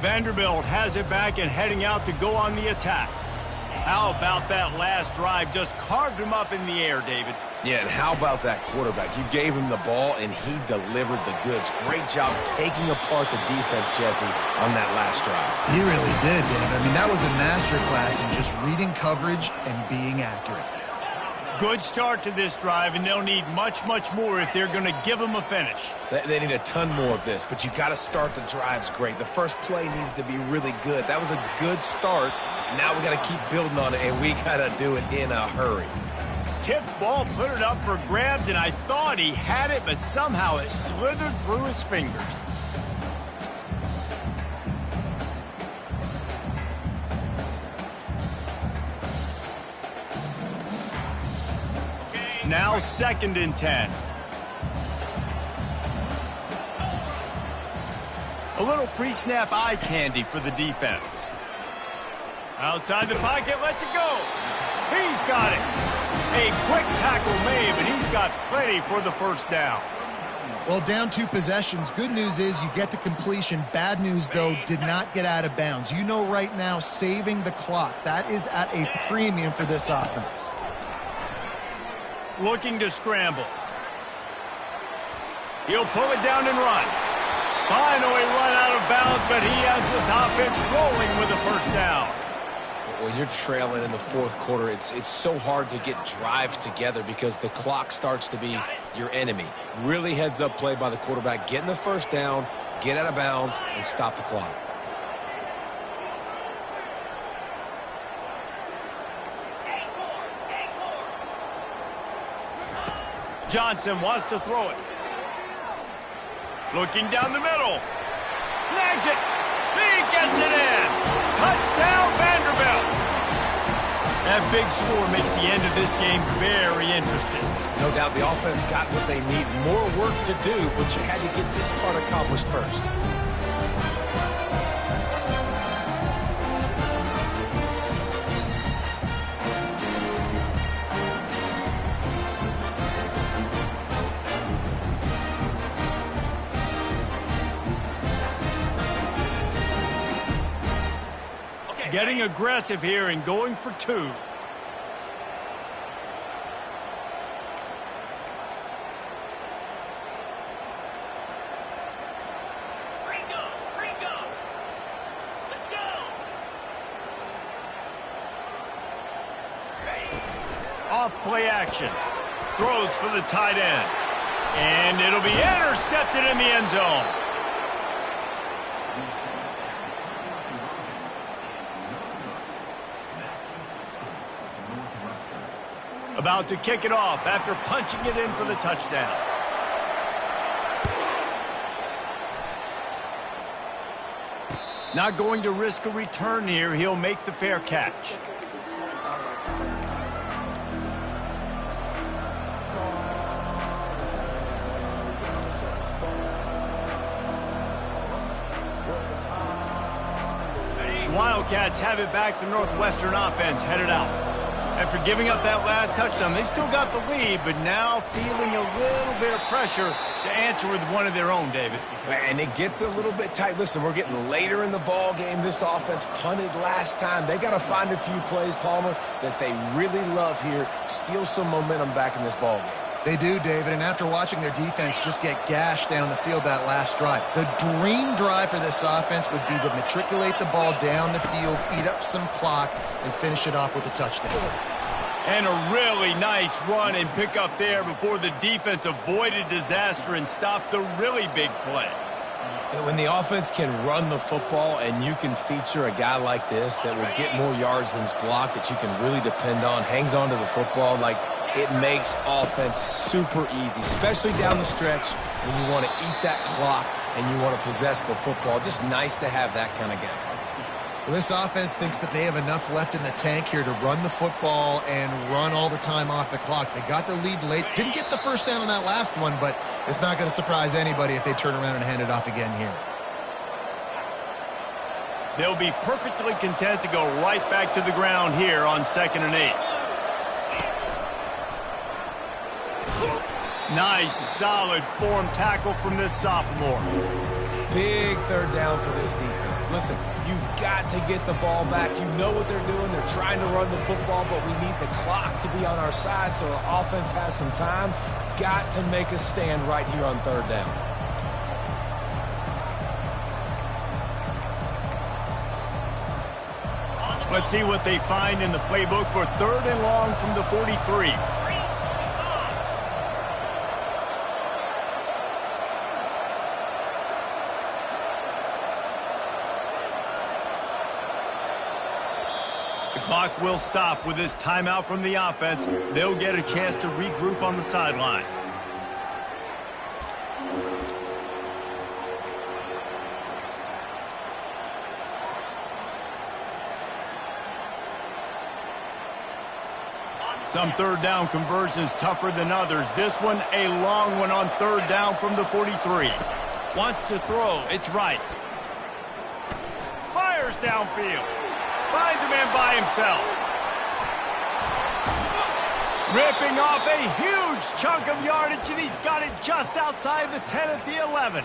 Vanderbilt has it back and heading out to go on the attack. How about that last drive? Just carved him up in the air, David. Yeah, and how about that quarterback? You gave him the ball, and he delivered the goods. Great job taking apart the defense, Jesse, on that last drive. He really did, David. I mean, that was a masterclass in just reading coverage and being accurate. Good start to this drive, and they'll need much, much more if they're going to give them a finish. They need a ton more of this, but you got to start the drives great. The first play needs to be really good. That was a good start. Now we got to keep building on it, and we got to do it in a hurry. Tipped ball, put it up for grabs, and I thought he had it, but somehow it slithered through his fingers. Now 2nd and 10. A little pre-snap eye candy for the defense. Outside the pocket, lets it go. He's got it. A quick tackle made, but he's got plenty for the first down. Well, down 2 possessions. Good news is you get the completion. Bad news, though, did not get out of bounds. You know right now, saving the clock. That is at a premium for this offense. Looking to scramble. He'll pull it down and run. Finally run out of bounds, but he has this offense rolling with a first down. When you're trailing in the fourth quarter, it's so hard to get drives together because the clock starts to be your enemy. Really heads-up play by the quarterback. Getting the first down, get out of bounds, and stop the clock. Johnson wants to throw it. Looking down the middle. Snags it. He gets it in. Touchdown, Vanderbilt. That big score makes the end of this game very interesting. No doubt the offense got what they need. More work to do, but you had to get this part accomplished first. Getting aggressive here and going for 2. off play action. Throws for the tight end. And it'll be intercepted in the end zone. About to kick it off after punching it in for the touchdown. Not going to risk a return here. He'll make the fair catch. Wildcats have it back. The Northwestern offense headed out. After giving up that last touchdown, they still got the lead, but now feeling a little bit of pressure to answer with one of their own, David. And it gets a little bit tight. Listen, we're getting later in the ball game. This offense punted last time. They got to find a few plays, Palmer, that they really love here. Steal some momentum back in this ball game. They do, David, and after watching their defense just get gashed down the field that last drive, the dream drive for this offense would be to matriculate the ball down the field, eat up some clock, and finish it off with a touchdown. And a really nice run and pick up there before the defense avoided disaster and stopped the really big play. When the offense can run the football and you can feature a guy like this that will get more yards than's blocked, that you can really depend on, hangs on to the football, like it makes offense super easy, especially down the stretch when you want to eat that clock and you want to possess the football. Just nice to have that kind of guy. Well, this offense thinks that they have enough left in the tank here to run the football and run all the time off the clock. They got the lead late. Didn't get the first down on that last one, but it's not going to surprise anybody if they turn around and hand it off again here. They'll be perfectly content to go right back to the ground here on 2nd and 8. Nice, solid form tackle from this sophomore. Big third down for this defense. Listen, you've got to get the ball back. You know what they're doing. They're trying to run the football, but we need the clock to be on our side so our offense has some time. Got to make a stand right here on 3rd down. Let's see what they find in the playbook for 3rd and long from the 43. The clock will stop with this timeout from the offense. They'll get a chance to regroup on the sideline. Some 3rd down conversions tougher than others. This one, a long one on 3rd down from the 43. Wants to throw. It's right. Fires downfield. Finds a man by himself. Ripping off a huge chunk of yardage, and he's got it just outside the 10 at the 11.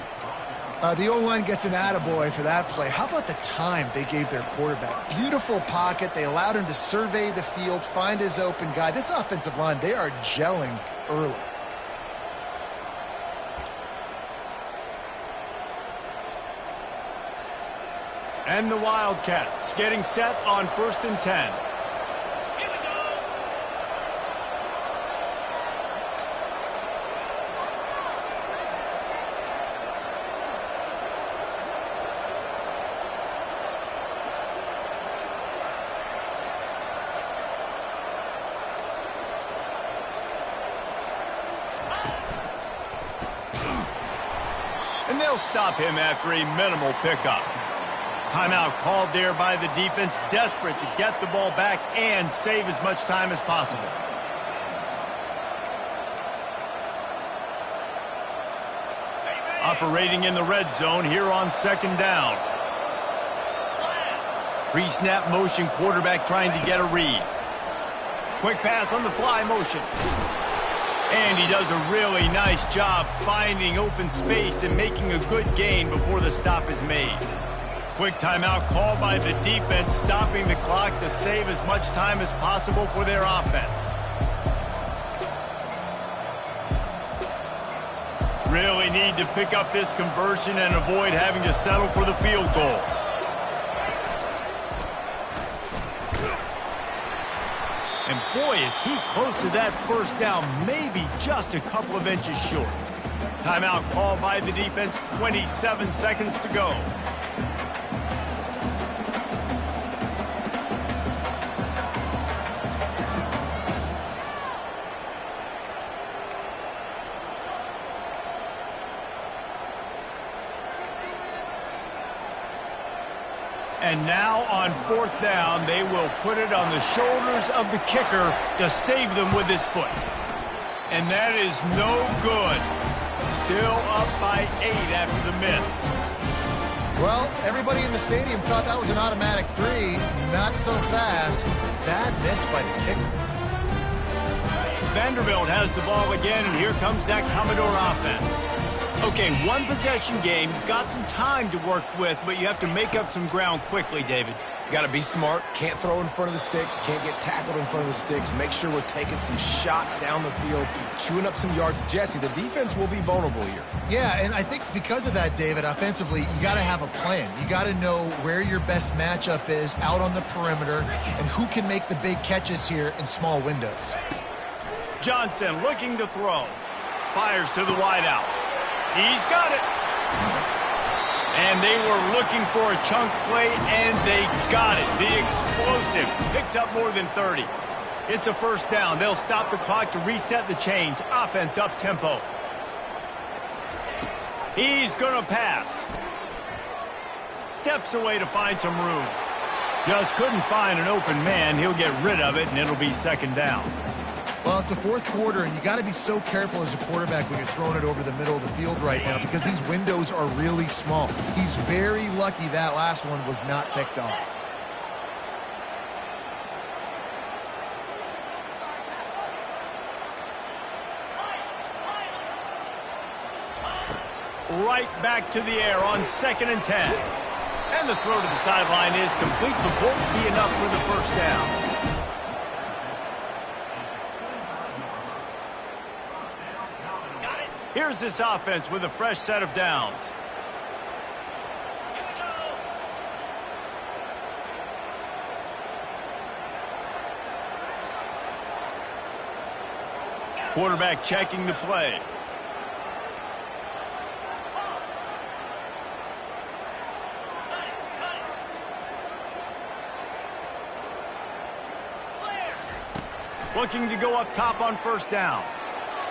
The O-line gets an attaboy for that play. How about the time they gave their quarterback? Beautiful pocket. They allowed him to survey the field, find his open guy. This offensive line, they are gelling early. And the Wildcats getting set on 1st and 10. Here we go. And they'll stop him after a minimal pickup. Timeout called there by the defense, desperate to get the ball back and save as much time as possible. Operating in the red zone here on 2nd down. Pre-snap motion, quarterback trying to get a read. Quick pass on the fly motion. And he does a really nice job finding open space and making a good gain before the stop is made. Quick timeout called by the defense, stopping the clock to save as much time as possible for their offense. Really need to pick up this conversion and avoid having to settle for the field goal. And Boy, is he close to that first down, maybe just a couple of inches short. Timeout called by the defense, 27 seconds to go. And now on fourth down, they will put it on the shoulders of the kicker to save them with his foot. And that is no good. Still up by 8 after the miss. Well, everybody in the stadium thought that was an automatic 3. Not so fast. Bad miss by the kicker. Vanderbilt has the ball again, and here comes that Commodore offense. Okay, one possession game, got some time to work with, but you have to make up some ground quickly, David. Got to be smart. Can't throw in front of the sticks. Can't get tackled in front of the sticks. Make sure we're taking some shots down the field, chewing up some yards. Jesse, the defense will be vulnerable here. Yeah, and I think because of that, David, offensively, you got to have a plan. You got to know where your best matchup is out on the perimeter and who can make the big catches here in small windows. Johnson looking to throw. Fires to the wideout. He's got it. And they were looking for a chunk play, and they got it. The explosive picks up more than 30. It's a first down. They'll stop the clock to reset the chains. Offense up tempo. He's going to pass. Steps away to find some room. Just couldn't find an open man. He'll get rid of it, and it'll be second down. Well, it's the fourth quarter, and you got to be so careful as a quarterback when you're throwing it over the middle of the field right now because these windows are really small. He's very lucky that last one was not picked off. Right back to the air on 2nd and 10. And the throw to the sideline is complete, but won't be enough for the first down. Here's this offense with a fresh set of downs. Quarterback checking the play. Looking to go up top on first down.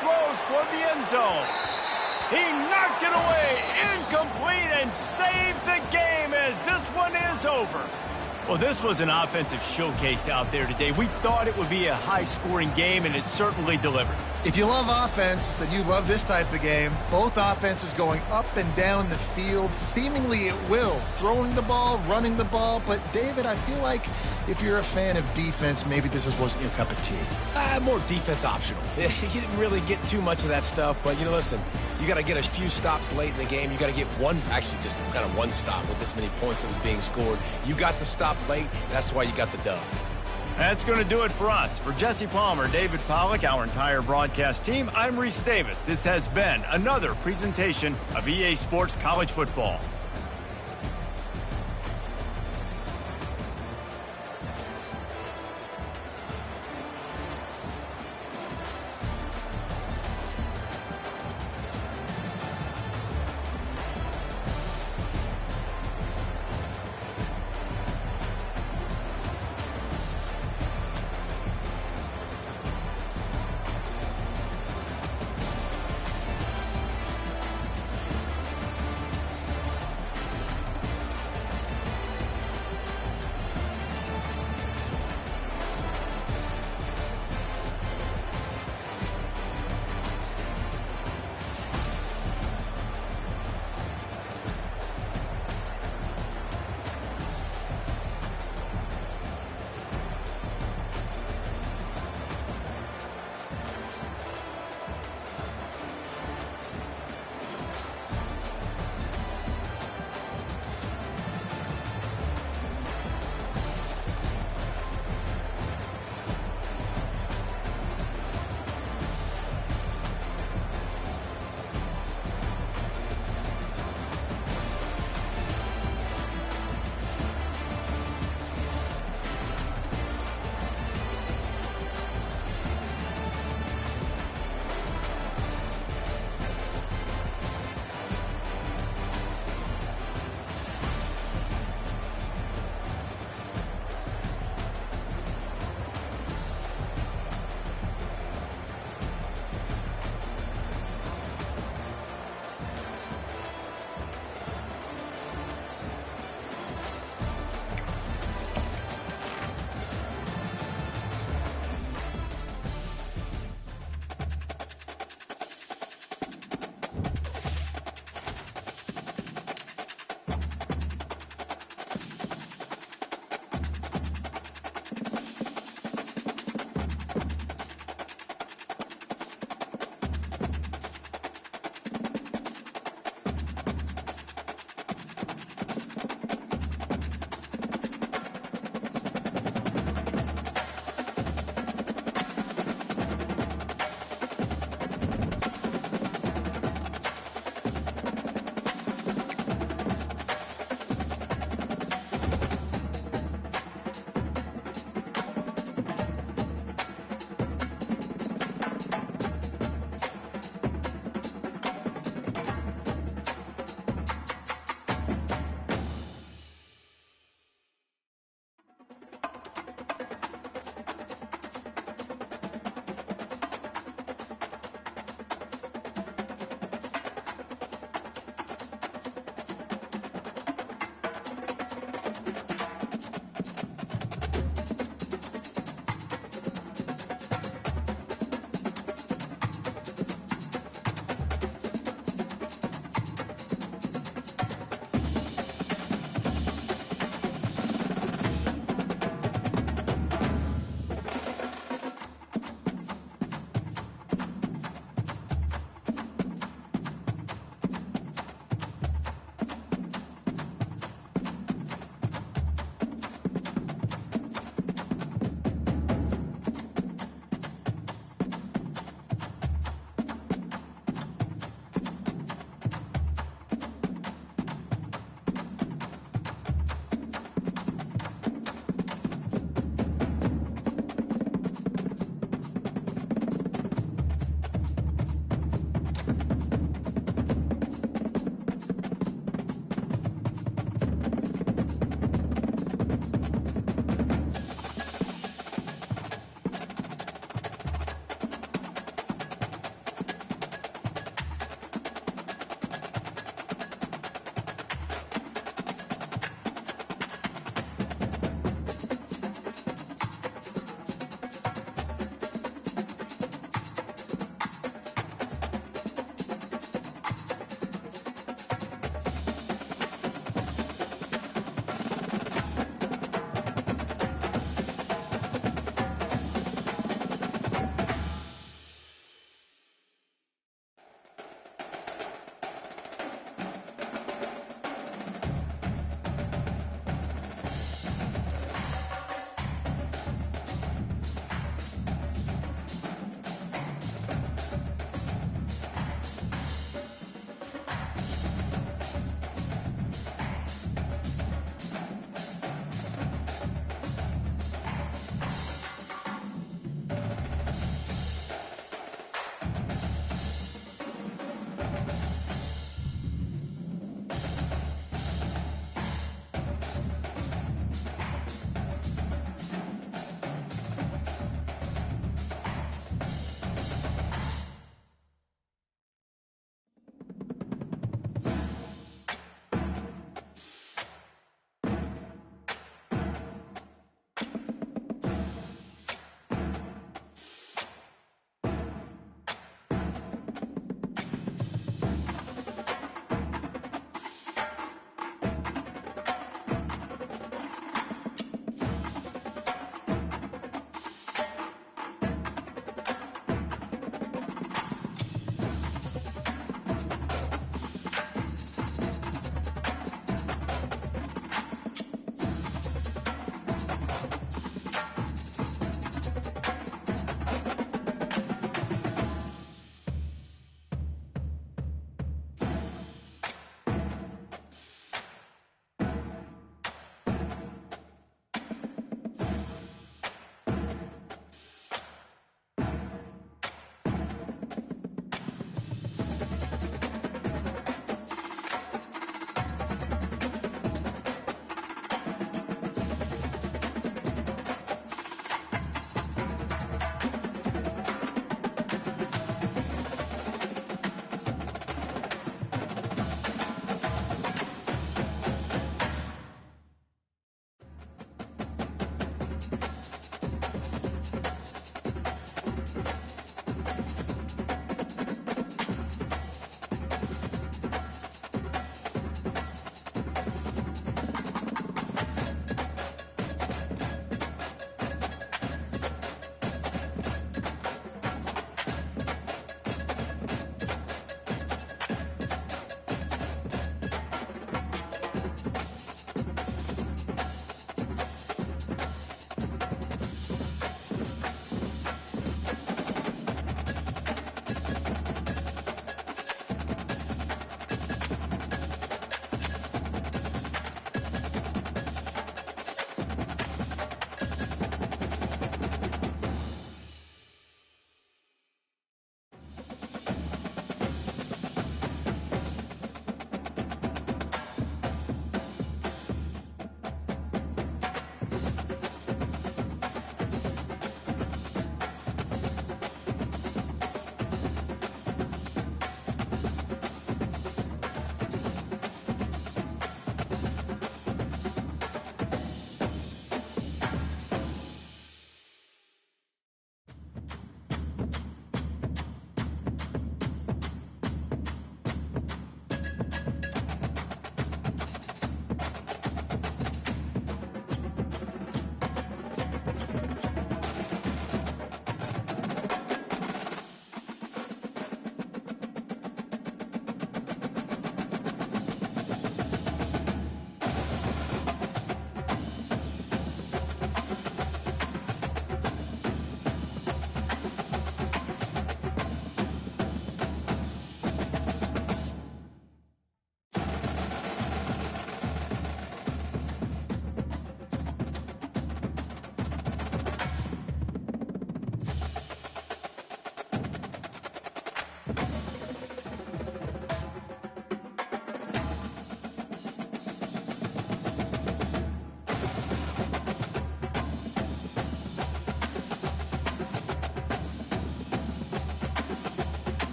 Throws toward the end zone. He knocked it away. Incomplete and saved the game as this one is over. Well, this was an offensive showcase out there today. We thought it would be a high-scoring game, and it certainly delivered. If you love offense, then you love this type of game. Both offenses going up and down the field, seemingly at will. Throwing the ball, running the ball. But, David, I feel like if you're a fan of defense, maybe this wasn't your cup of tea. More defense optional. You didn't really get too much of that stuff, but, listen, you got to get a few stops late in the game. You got to get just kind of one stop with this many points that was being scored. You got the stop late. That's why you got the dub. That's going to do it for us. For Jesse Palmer, David Pollack, our entire broadcast team, I'm Reese Davis. This has been another presentation of EA Sports College Football.